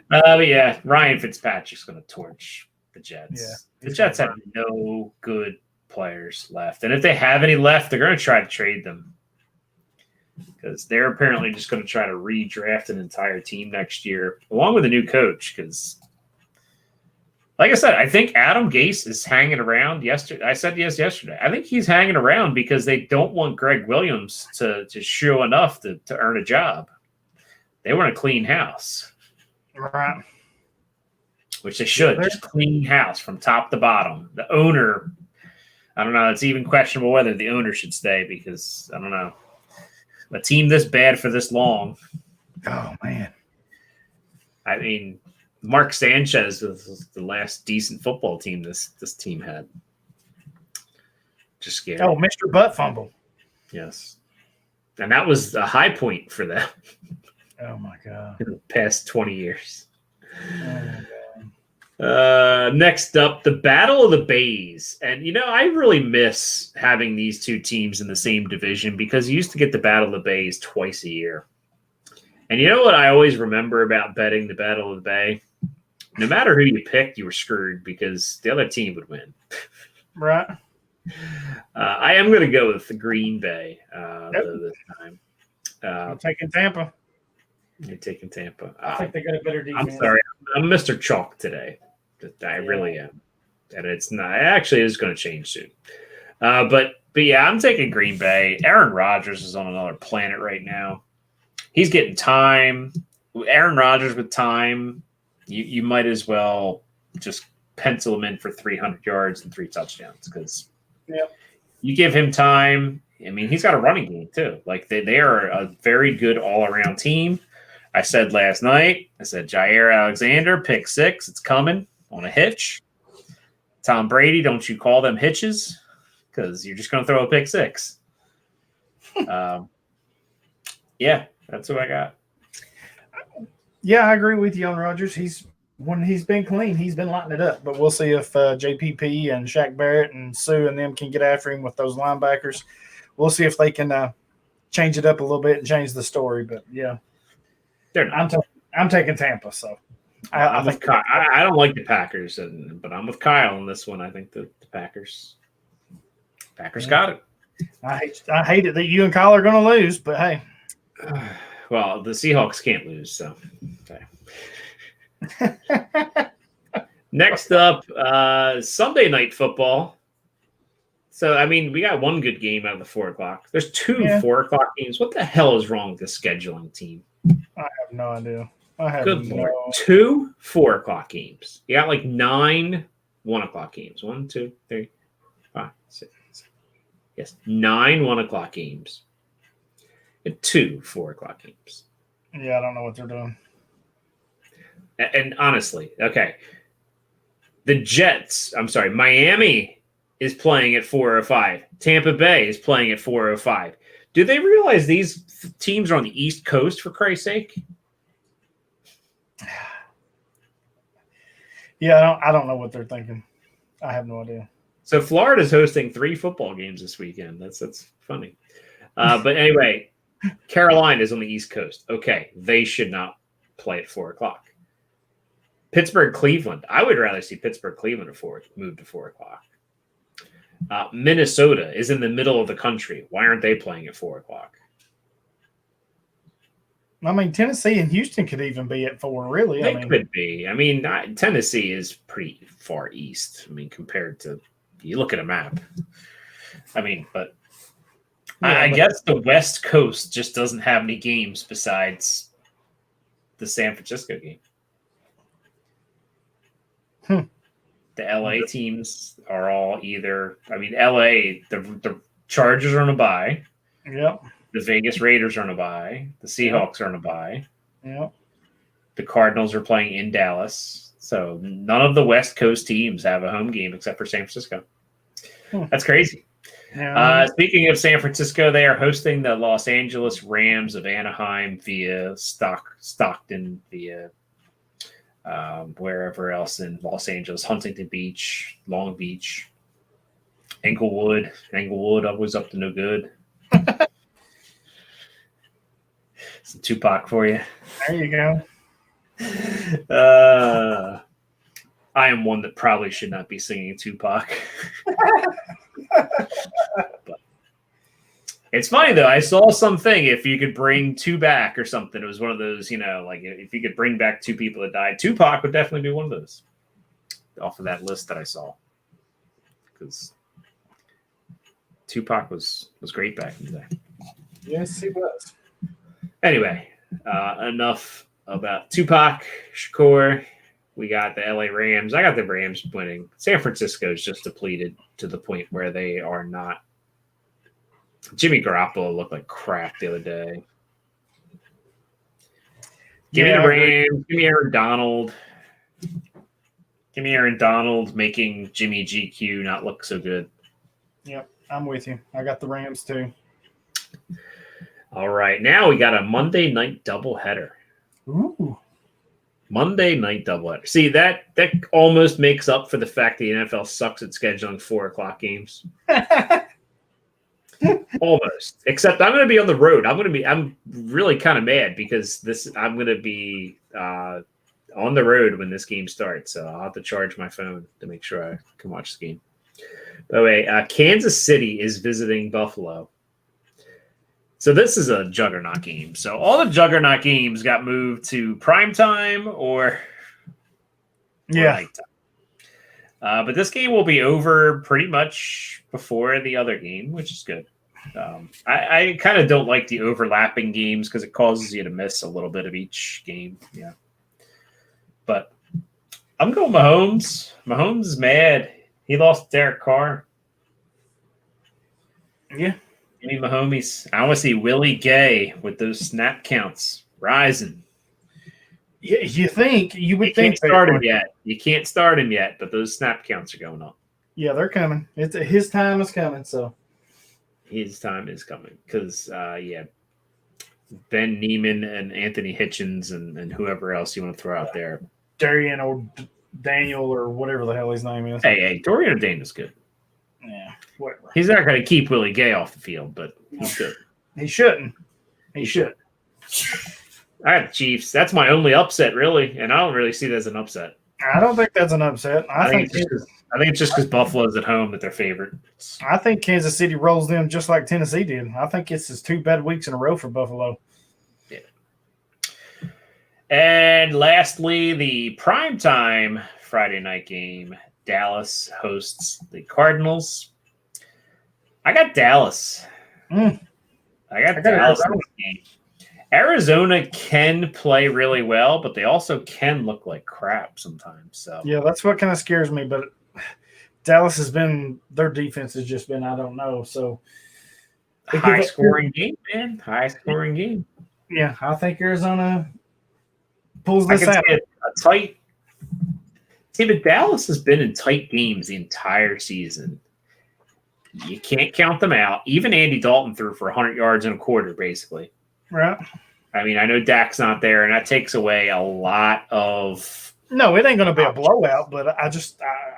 But yeah, Ryan Fitzpatrick's going to torch the Jets. Yeah, the Jets have no good players left. And if they have any left, they're going to try to trade them. Because they're apparently just going to try to redraft an entire team next year, along with a new coach. Because, like I said, I think Adam Gase is hanging around yesterday. I said yes yesterday. I think he's hanging around because they don't want Greg Williams to show enough to earn a job. They want to clean house, Right. which they should. Yeah, Just clean house from top to bottom. The owner, I don't know. It's even questionable whether the owner should stay because I don't know. A team this bad for this long. Oh man. I mean, Mark Sanchez was the last decent football team this team had. Just scary. Oh, Mr. Butt Fumble. Yes. And that was a high point for them Oh my God. in the past 20 years. Oh, Next up, the Battle of the Bays. And, I really miss having these two teams in the same division because you used to get the Battle of the Bays twice a year. And you know what I always remember about betting the Battle of the Bay? No matter who you picked, you were screwed because the other team would win. right. I am going to go with the Green Bay Yep. this time. I'm taking Tampa. You're taking Tampa. I think they got a better defense. I'm sorry. I'm Mr. Chalk today. I really am. And it's not. Actually, it's going to change soon. But yeah, I'm taking Green Bay. Aaron Rodgers is on another planet right now. He's getting time. Aaron Rodgers with time, you might as well just pencil him in for 300 yards and 3 touchdowns because you give him time. I mean, he's got a running game too. Like they are a very good all-around team. I said last night, Jair Alexander, pick 6. It's coming on a hitch. Tom Brady, don't you call them hitches because you're just going to throw a pick 6. Yeah, that's who I got. Yeah, I agree with you on Rodgers. When he's been clean, he's been lighting it up. But we'll see if JPP and Shaq Barrett and Sue and them can get after him with those linebackers. We'll see if they can change it up a little bit and change the story. But yeah, I'm taking Tampa. So I think I don't like the Packers, but I'm with Kyle on this one. I think the Packers got it. I hate it that you and Kyle are going to lose, but hey. Well, the Seahawks can't lose, so. Okay. Next up, Sunday night football. So, I mean, we got one good game out of the 4 o'clock. There's 2 4 o'clock games. What the hell is wrong with the scheduling team? I have no idea. Good Lord. 2 4 o'clock games. You got like 9 1 o'clock games. 1, 2, 3, 5, 6, 7. Yes, 9 1 o'clock games. And 2 4 o'clock games. Yeah, I don't know what they're doing. And honestly, okay. Miami is playing at 4:05. Tampa Bay is playing at 4:05. Do they realize these teams are on the East Coast, for Christ's sake? Yeah, I don't know what they're thinking. I have no idea. So Florida's hosting 3 football games this weekend. That's funny. But anyway, Carolina is on the East Coast. Okay, they should not play at 4 o'clock. Pittsburgh, Cleveland. I would rather see Pittsburgh, Cleveland move to 4 o'clock. Minnesota is in the middle of the country. Why aren't they playing at 4 o'clock? I mean, Tennessee and Houston could even be at 4, really. They could be. I mean, Tennessee is pretty far east. I mean, compared to, you look at a map. I mean, but I guess the West Coast just doesn't have any games besides the San Francisco game. The LA teams are all either, I mean, LA, the Chargers are on a bye. Yep. The Vegas Raiders are on a bye. The Seahawks are on a bye. Yep. The Cardinals are playing in Dallas. So none of the West Coast teams have a home game except for San Francisco. That's crazy. Yeah. Speaking of San Francisco, they are hosting the Los Angeles Rams of Anaheim via Stockton, via wherever else in Los Angeles, Huntington Beach, Long Beach, Englewood. Englewood always up to no good. Some Tupac for you. There you go. I am one that probably should not be singing Tupac. But it's funny though. I saw something. If you could bring 2 back or something, it was one of those. Like if you could bring back 2 people that died, Tupac would definitely be one of those. Off of that list that I saw, because Tupac was great back in the day. Yes, he was. Anyway, enough about Tupac Shakur. We got the LA Rams. I got the Rams winning. San Francisco is just depleted to the point where they are not. Jimmy Garoppolo looked like crap the other day. Give me the Rams. Give me Aaron Donald. Give me Aaron Donald making Jimmy GQ not look so good. Yep, I'm with you. I got the Rams too. All right, now we got a Monday night doubleheader. Ooh. Monday night doubleheader. See, that almost makes up for the fact the NFL sucks at scheduling 4:00 games. Almost. Except I'm going to be on the road. I'm really kind of mad because I'm going to be on the road when this game starts. So I'll have to charge my phone to make sure I can watch the game. By the way, Kansas City is visiting Buffalo. So this is a juggernaut game. So all the juggernaut games got moved to primetime or nighttime. But this game will be over pretty much before the other game, which is good. I kind of don't like the overlapping games because it causes you to miss a little bit of each game. Yeah. But I'm going Mahomes. Mahomes is mad. He lost Derek Carr. Yeah. Give me Mahomes. I want to see Willie Gay with those snap counts rising. Yeah, you would think You can't start him yet. You can't start him yet, but those snap counts are going up. Yeah, they're coming. His time is coming. So his time is coming because, Ben Neiman and Anthony Hitchens and whoever else you want to throw out there. Darian or Daniel or whatever the hell his name is. Hey, Dorian O'Daniel's good. Yeah, whatever. He's not going to keep Willie Gay off the field, but he should. He shouldn't. He should. I got the Chiefs. That's my only upset, really, and I don't really see that as an upset. I don't think that's an upset. I think it's just because Buffalo's at home that they're favorites. I think Kansas City rolls them just like Tennessee did. I think it's just 2 bad weeks in a row for Buffalo. Yeah. And lastly, the primetime Friday night game. Dallas hosts the Cardinals. I got Dallas. I got Dallas in this game. Arizona can play really well, but they also can look like crap sometimes. So yeah, that's what kind of scares me. But Dallas their defense has just been, I don't know. So high scoring game, man. High scoring game. Yeah, I think Arizona pulls this out. A tight. See, but Dallas has been in tight games the entire season. You can't count them out. Even Andy Dalton threw for 100 yards in a quarter, basically. Right. I mean, I know Dak's not there, and that takes away a lot of. No, it ain't going to be a blowout, but I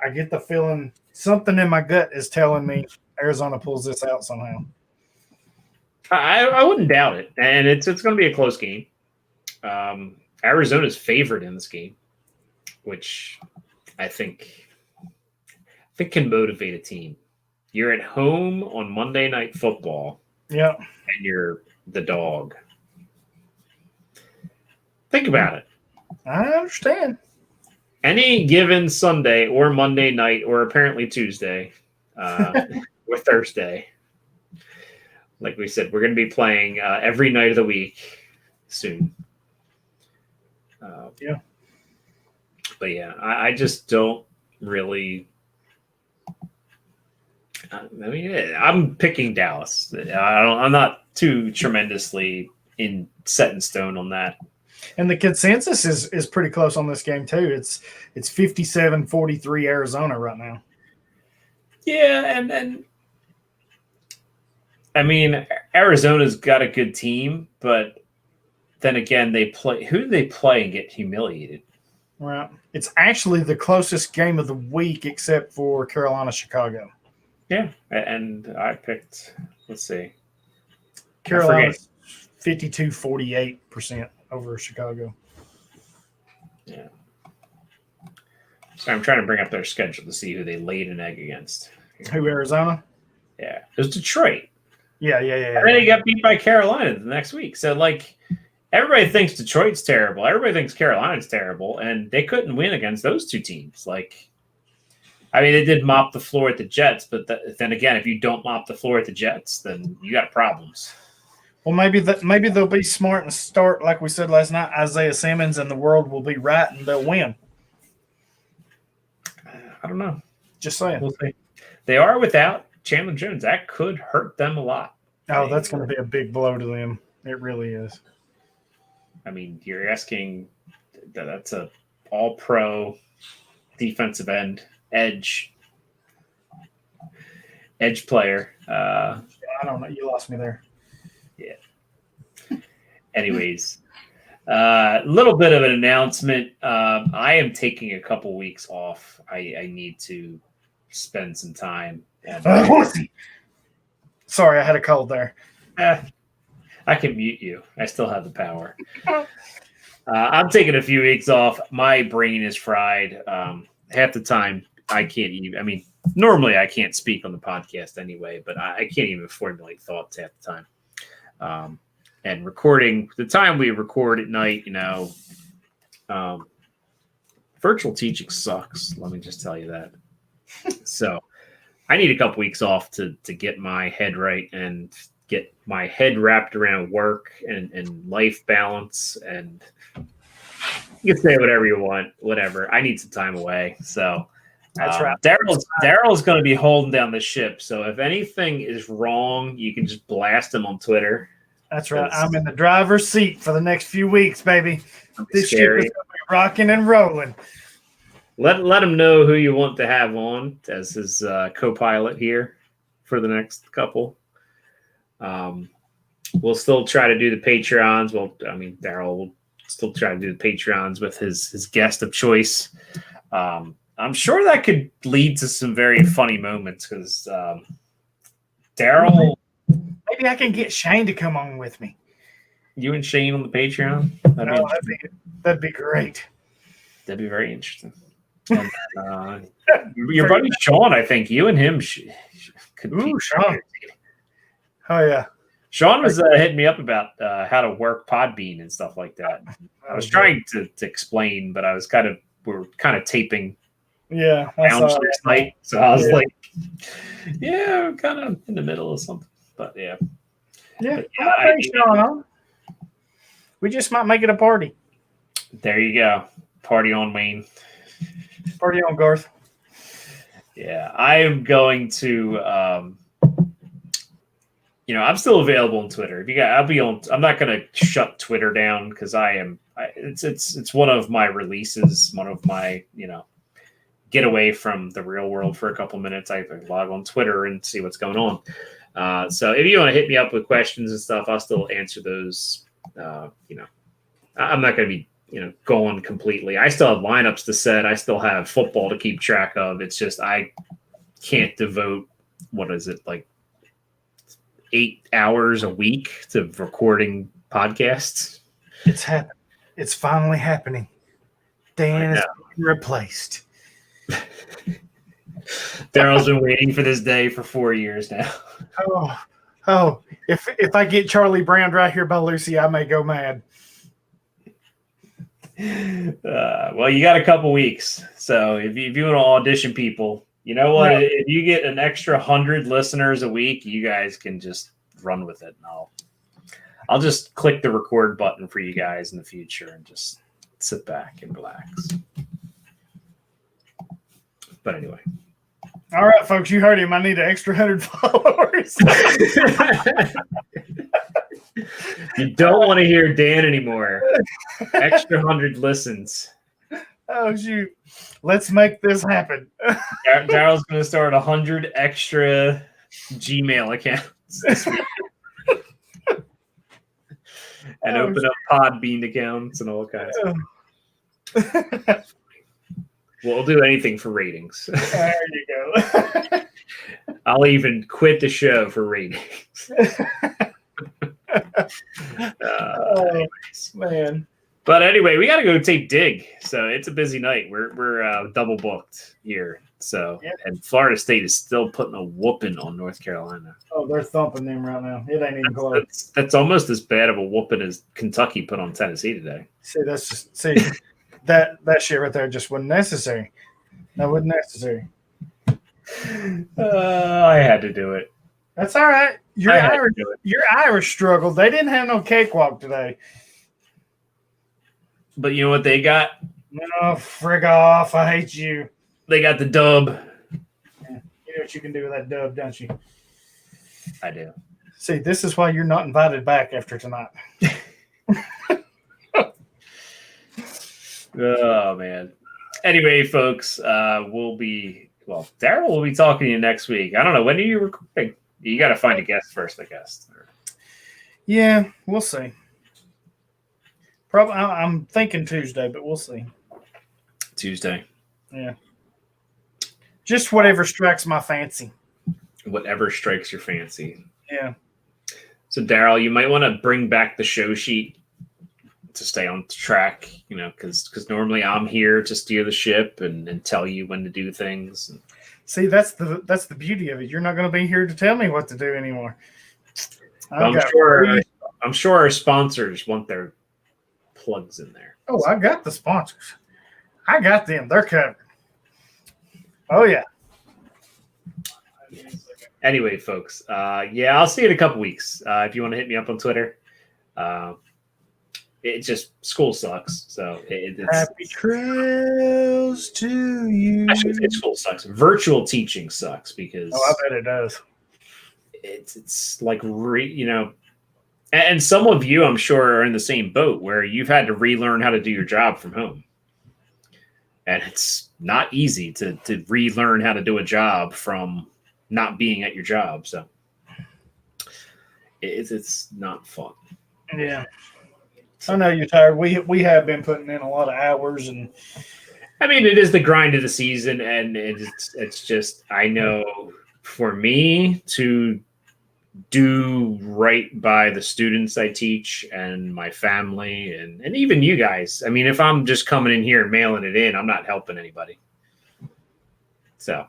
get the feeling something in my gut is telling me Arizona pulls this out somehow. I wouldn't doubt it, and it's going to be a close game. Arizona's favored in this game, which I think can motivate a team. You're at home on Monday Night Football. Yeah. And you're the dog. Think about it. I understand. Any given Sunday or Monday night or apparently Tuesday or Thursday, like we said, we're going to be playing every night of the week soon. Yeah. But yeah, I just don't really. I mean, I'm picking Dallas. I'm not too tremendously set in stone on that. And the consensus is pretty close on this game too. It's 57-43 Arizona right now. Yeah, and I mean, Arizona's got a good team, but then again, who do they play and get humiliated? Right. It's actually the closest game of the week except for Carolina-Chicago. Yeah, and I picked, let's see. Carolina's 52-48% over Chicago. Yeah. So I'm trying to bring up their schedule to see who they laid an egg against. Who, Arizona? Yeah. It was Detroit. Yeah. And then they got beat by Carolina the next week. So, everybody thinks Detroit's terrible. Everybody thinks Carolina's terrible. And they couldn't win against those two teams. They did mop the floor at the Jets. But then again, if you don't mop the floor at the Jets, then you got problems. Well, maybe they'll be smart and start, like we said last night, Isaiah Simmons, and the world will be right and they'll win. I don't know. Just saying. We'll see. They are without Chandler Jones. That could hurt them a lot. Oh, that's going to be a big blow to them. It really is. I mean, you're asking that's a all-pro defensive edge player. I don't know. You lost me there. Yeah. Anyways, a little bit of an announcement. I am taking a couple weeks off. I need to spend some time. Sorry, I had a cold there. I can mute you. I still have the power. I'm taking a few weeks off. My brain is fried. Half the time, I can't even. I mean, normally I can't speak on the podcast anyway, but I can't even formulate thoughts half the time. And recording, the time we record at night, virtual teaching sucks. Let me just tell you that. So I need a couple weeks off to get my head right and get my head wrapped around work and life balance. And you can say whatever you want, whatever. I need some time away. So that's right. Darrell's going to be holding down the ship. So if anything is wrong, you can just blast him on Twitter. That's right. I'm in the driver's seat for the next few weeks, baby. This ship is going to be rocking and rolling. Let him know who you want to have on as his co-pilot here for the next couple. We'll still try to do the Patreons. Well, I mean, Darrell will still try to do the Patreons with his guest of choice. I'm sure that could lead to some very funny moments because Darrell. Maybe I can get Shane to come on with me. You and Shane on the Patreon? That'd be great. That'd be very interesting. And, your buddy Sean, I think you and him could be. Ooh, Sean. Oh, yeah. Sean was hitting me up about how to work Podbean and stuff like that. I was trying to explain, but we're kind of taping lounge this night. So I was like, yeah, we're kind of in the middle of something. But yeah. Yeah, Sean. We just might make it a party. There you go. Party on, Wayne. Party on, Garth. Yeah, I am going to. I'm still available on Twitter. If you guys, I'll be on. I'm not going to shut Twitter down because I am. It's one of my releases. One of my get away from the real world for a couple minutes. I log on Twitter and see what's going on. So if you want to hit me up with questions and stuff, I'll still answer those. I'm not going to be, going completely. I still have lineups to set. I still have football to keep track of. It's just I can't devote, 8 hours a week to recording podcasts. It's happening. It's finally happening. Dan is being replaced. Darrell's been waiting for this day for 4 years now. Oh! If I get Charlie Brown right here by Lucy, I may go mad. Well, you got a couple weeks, so if you want to audition people, you know what? Yeah. If you get an extra 100 listeners a week, you guys can just run with it, and I'll just click the record button for you guys in the future and just sit back and relax. But anyway. All right, folks, you heard him. I need an extra 100 followers. You don't want to hear Dan anymore. Extra 100 listens. Oh, shoot. Let's make this happen. Darrell's going to start 100 extra Gmail accounts this week. And open up Podbean accounts and all kinds of We'll do anything for ratings. There you go. I'll even quit the show for ratings. Man. But anyway, we got to go tape dig. So it's a busy night. We're double booked here. So and Florida State is still putting a whooping on North Carolina. Oh, they're thumping them right now. It ain't even close. That's almost as bad of a whooping as Kentucky put on Tennessee today. That shit right there just wasn't necessary. That wasn't necessary. I had to do it. That's all right. Your Irish struggled. They didn't have no cakewalk today. But you know what they got? No, frig off. I hate you. They got the dub. You know what you can do with that dub, don't you? I do. See, this is why you're not invited back after tonight. Oh, man. Anyway, folks, Darrell will be talking to you next week. I don't know. When are you recording? You got to find a guest first, I guess. Yeah, we'll see. Probably, I'm thinking Tuesday, but we'll see. Tuesday. Yeah. Just whatever strikes my fancy. Whatever strikes your fancy. Yeah. So, Darrell, you might want to bring back the show sheet to stay on track, because normally I'm here to steer the ship and tell you when to do things. See, that's the beauty of it. You're not going to be here to tell me what to do anymore. I'm sure our sponsors want their plugs in there. Oh, I got the sponsors. I got them. They're covered. Oh, yeah. Anyway, folks, I'll see you in a couple weeks. If you want to hit me up on Twitter. It's just school sucks. So it's happy trails to you. I shouldn't say school sucks. Virtual teaching sucks because I bet it does. It's like and some of you I'm sure are in the same boat where you've had to relearn how to do your job from home. And it's not easy to relearn how to do a job from not being at your job. So it's not fun. Yeah. I know you're tired. We have been putting in a lot of hours, and I mean it is the grind of the season, and it's just I know for me to do right by the students I teach and my family and even you guys. I mean, if I'm just coming in here and mailing it in, I'm not helping anybody. So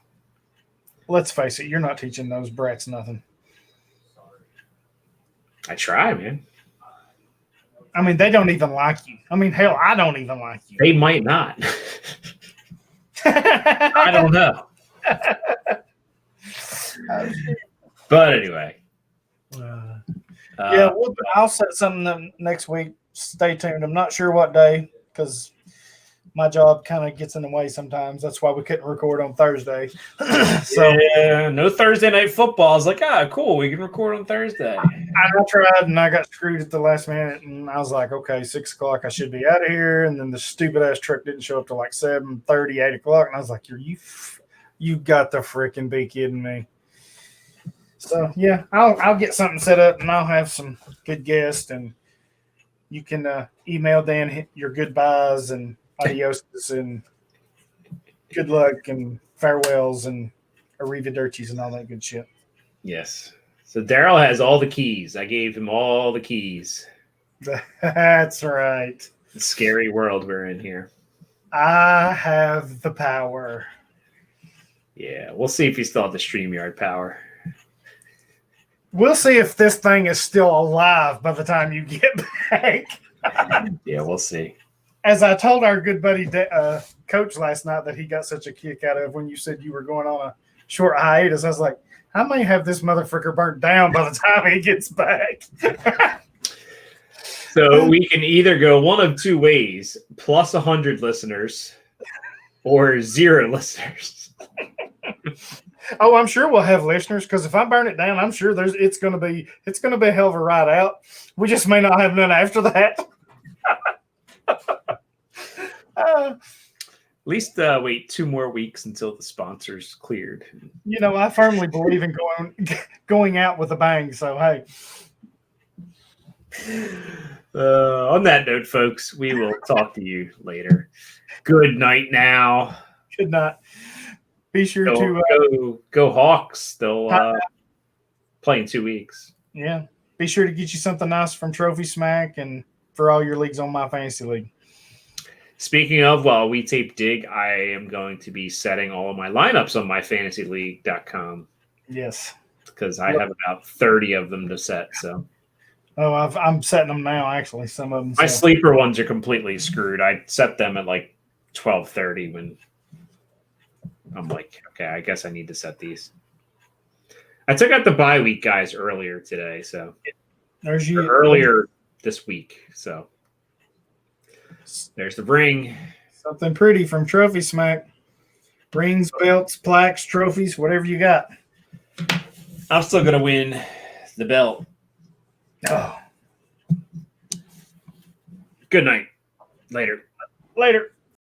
let's face it, you're not teaching those brats nothing. I try, man. I mean, they don't even like you. I mean, hell, I don't even like you. They might not. I don't know. But anyway. I'll set something up next week. Stay tuned. I'm not sure what day because my job kind of gets in the way sometimes. That's why we couldn't record on Thursday. No Thursday night football. I was like, cool. We can record on Thursday. I tried and I got screwed at the last minute, and I was like, okay, 6 o'clock, I should be out of here. And then the stupid ass truck didn't show up till like 7:30, 8 o'clock, and I was like, you got to freaking be kidding me. So yeah, I'll get something set up, and I'll have some good guests, and you can email Dan your goodbyes and adioses and good luck and farewells and arrivedercis and all that good shit. Yes. So Darrell has all the keys. I gave him all the keys. That's right. The scary world we're in here. I have the power. Yeah, we'll see if you still have the StreamYard power. We'll see if this thing is still alive by the time you get back. Yeah, we'll see. As I told our good buddy Coach last night that he got such a kick out of when you said you were going on a short hiatus, I was like, I may have this motherfucker burnt down by the time he gets back. So we can either go one of two ways, plus 100 listeners or 0 listeners. Oh, I'm sure we'll have listeners because if I burn it down, I'm sure it's going to be a hell of a ride out. We just may not have none after that. At least wait 2 more weeks until the sponsor's cleared. I firmly believe in going out with a bang. So hey. On that note, folks, we will talk to you later. Good night now. Good night. Be sure to go Hawks. They'll play in 2 weeks. Yeah. Be sure to get you something nice from Trophy Smack and for all your leagues on My Fantasy League. Speaking of, while we tape dig, I am going to be setting all of my lineups on myfantasyleague.com. Yes. Because I have about 30 of them to set. So. Oh, I'm setting them now, actually. Some of them. My sleeper ones are completely screwed. I set them at like 12:30 when I'm like, okay, I guess I need to set these. I took out the bye week guys earlier today, so There's you. earlier this week. So there's the ring. Something pretty from Trophy Smack. Rings, belts, plaques, trophies, whatever you got. I'm still gonna win the belt. Oh, Good night. Later. later.